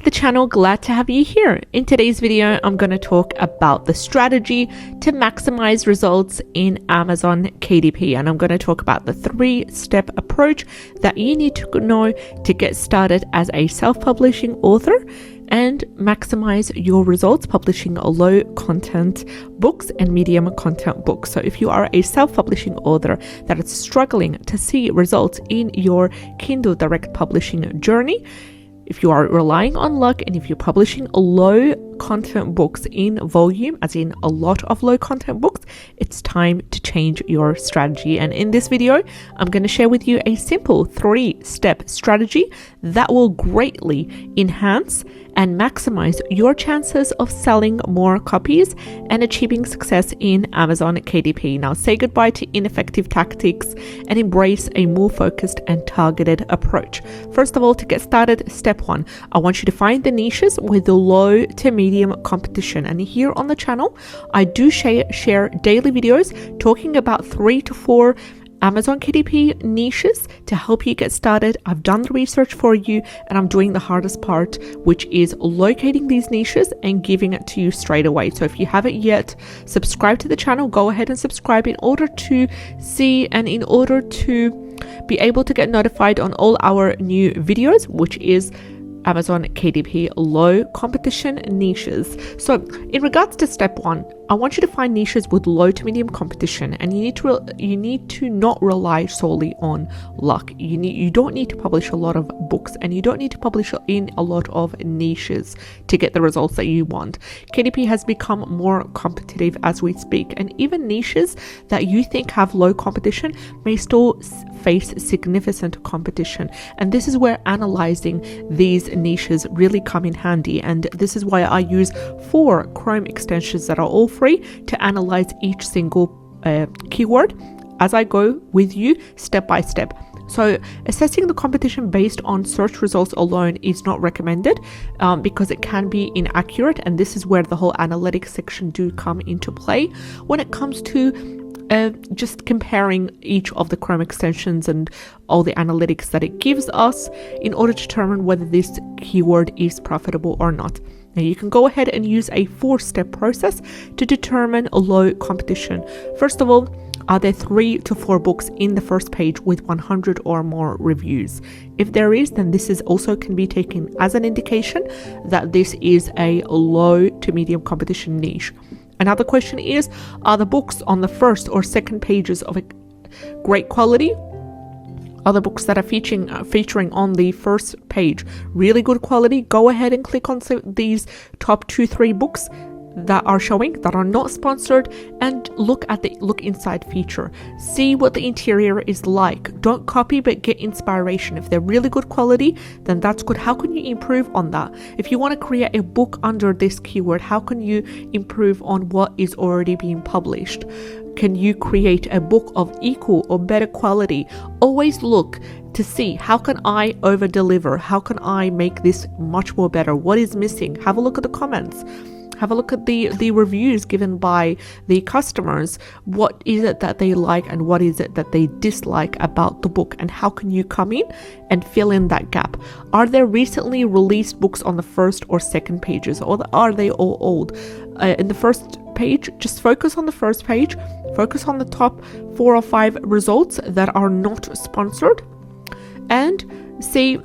to the channel, glad to have you here. In today's video, I'm going to talk about the strategy to maximize results in Amazon KDP, and I'm going to talk about the 3-step approach that you need to know to get started as a self-publishing author and maximize your results publishing low content books and medium content books. So if you are a self-publishing author that is struggling to see results in your Kindle direct publishing journey, if you are relying on luck, and if you're publishing low content books in volume, as in a lot of low content books, it's time to change your strategy. And in this video, I'm going to share with you a simple 3-step strategy that will greatly enhance and maximize your chances of selling more copies and achieving success in Amazon KDP. Now, say goodbye to ineffective tactics and embrace a more focused and targeted approach. First of all, to get started, step 1, I want you to find the niches with the low to medium competition. And here on the channel, I do share daily videos talking about 3 to 4 Amazon KDP niches to help you get started. I've done the research for you, and I'm doing the hardest part, which is locating these niches and giving it to you straight away. So if you haven't yet subscribed to the channel, go ahead and subscribe in order to see and in order to be able to get notified on all our new videos, which is Amazon KDP low competition niches. So in regards to step 1, I want you to find niches with low to medium competition, and you need to not rely solely on luck. You don't need to publish a lot of books, and you don't need to publish in a lot of niches to get the results that you want. KDP has become more competitive as we speak, and even niches that you think have low competition may still face significant competition. And this is where analyzing these niches really come in handy, and this is why I use 4 Chrome extensions that are all free to analyze each single keyword as I go with you step by step. So assessing the competition based on search results alone is not recommended because it can be inaccurate, and this is where the whole analytics section do come into play when it comes to just comparing each of the Chrome extensions and all the analytics that it gives us in order to determine whether this keyword is profitable or not. Now, you can go ahead and use a 4-step process to determine a low competition. First of all, are there 3 to 4 books in the first page with 100 or more reviews? If there is, then this is also can be taken as an indication that this is a low to medium competition niche. Another question is, are the books on the first or second pages of a great quality? Are the books that are featuring on the first page really good quality? Go ahead and click on these top 2-3 books that are showing, that are not sponsored, and look inside feature. See what the interior is like. Don't copy, but get inspiration. If they're really good quality, then that's good. How can you improve on that? If you want to create a book under this keyword, how can you improve on what is already being published? Can you create a book of equal or better quality? Always look to see, how can I over deliver? How can I make this much more better? What is missing? Have a look at the comments. Have a look at the reviews given by the customers. What is it that they like and what is it that they dislike about the book, and how can you come in and fill in that gap? Are there recently released books on the first or second pages, or are they all old? In the first page, just focus on the first page, focus on the top 4 or 5 results that are not sponsored, and see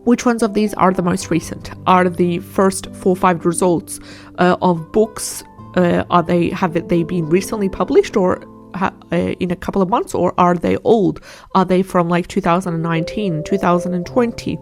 which ones of these are the most recent. Are the first 4 or 5 results of books, have they been recently published or in a couple of months, or are they old? Are they from like 2019, 2020?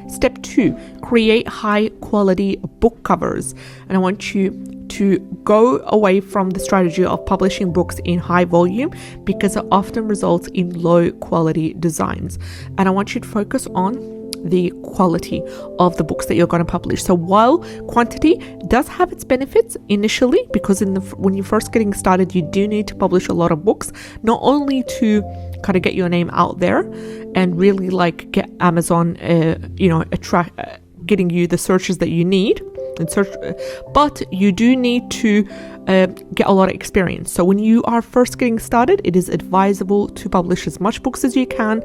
Step 2, create high quality book covers. And I want you to go away from the strategy of publishing books in high volume, because it often results in low quality designs. And I want you to focus on the quality of the books that you're going to publish. So while quantity does have its benefits initially, because when you're first getting started, you do need to publish a lot of books, not only to kind of get your name out there and really like get Amazon, getting you the searches that you need and search, but you do need to get a lot of experience. So when you are first getting started, it is advisable to publish as much books as you can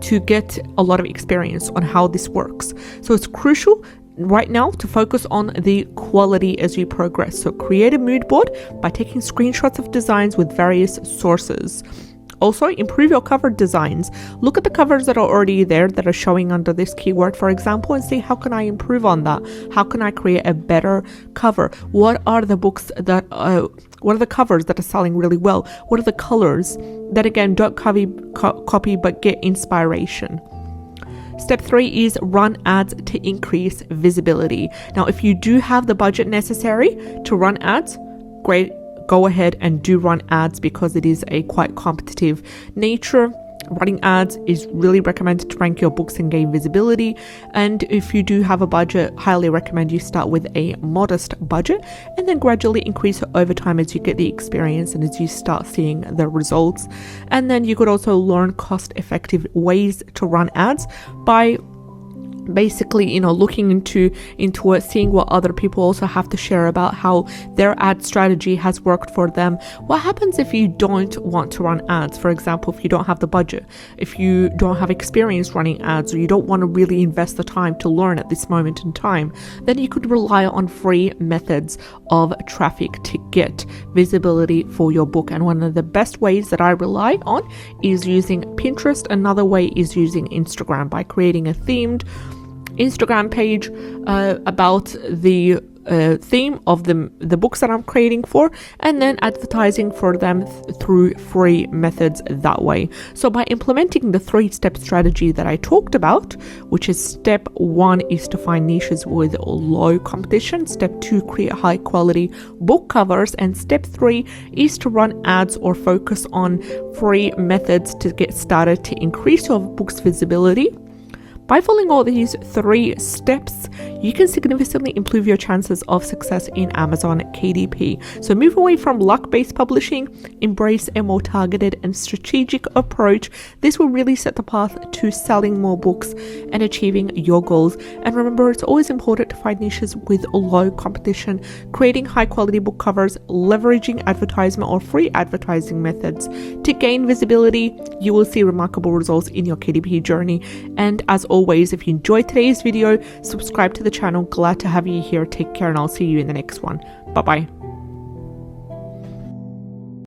to get a lot of experience on how this works. So it's crucial right now to focus on the quality as you progress. So create a mood board by taking screenshots of designs with various sources. Also, improve your cover designs. Look at the covers that are already there that are showing under this keyword, for example, and see how can I improve on that? How can I create a better cover? What are the books that what are the covers that are selling really well? What are the colors that, again, don't copy but get inspiration? Step 3 is run ads to increase visibility. Now, if you do have the budget necessary to run ads, great. Go ahead and do run ads because it is a quite competitive nature. Running ads is really recommended to rank your books and gain visibility. And if you do have a budget, highly recommend you start with a modest budget and then gradually increase it over time as you get the experience and as you start seeing the results. And then you could also learn cost-effective ways to run ads by basically, looking into it, seeing what other people also have to share about how their ad strategy has worked for them. What happens if you don't want to run ads? For example, if you don't have the budget, if you don't have experience running ads, or you don't want to really invest the time to learn at this moment in time, then you could rely on free methods of traffic to get visibility for your book. And one of the best ways that I rely on is using Pinterest. Another way is using Instagram by creating a themed Instagram page about the theme of the books that I'm creating for, and then advertising for them through free methods that way. So by implementing the 3-step strategy that I talked about, which is step 1 is to find niches with low competition, step 2 create high quality book covers, and step 3 is to run ads or focus on free methods to get started to increase your book's visibility. By following all these 3 steps, you can significantly improve your chances of success in Amazon KDP. So move away from luck-based publishing, embrace a more targeted and strategic approach. This will really set the path to selling more books and achieving your goals. And remember, it's always important to find niches with low competition, creating high-quality book covers, leveraging advertisement or free advertising methods to gain visibility. You will see remarkable results in your KDP journey. And as always, if you enjoyed today's video, subscribe to the channel. Glad to have you here. Take care, and I'll see you in the next one. Bye bye.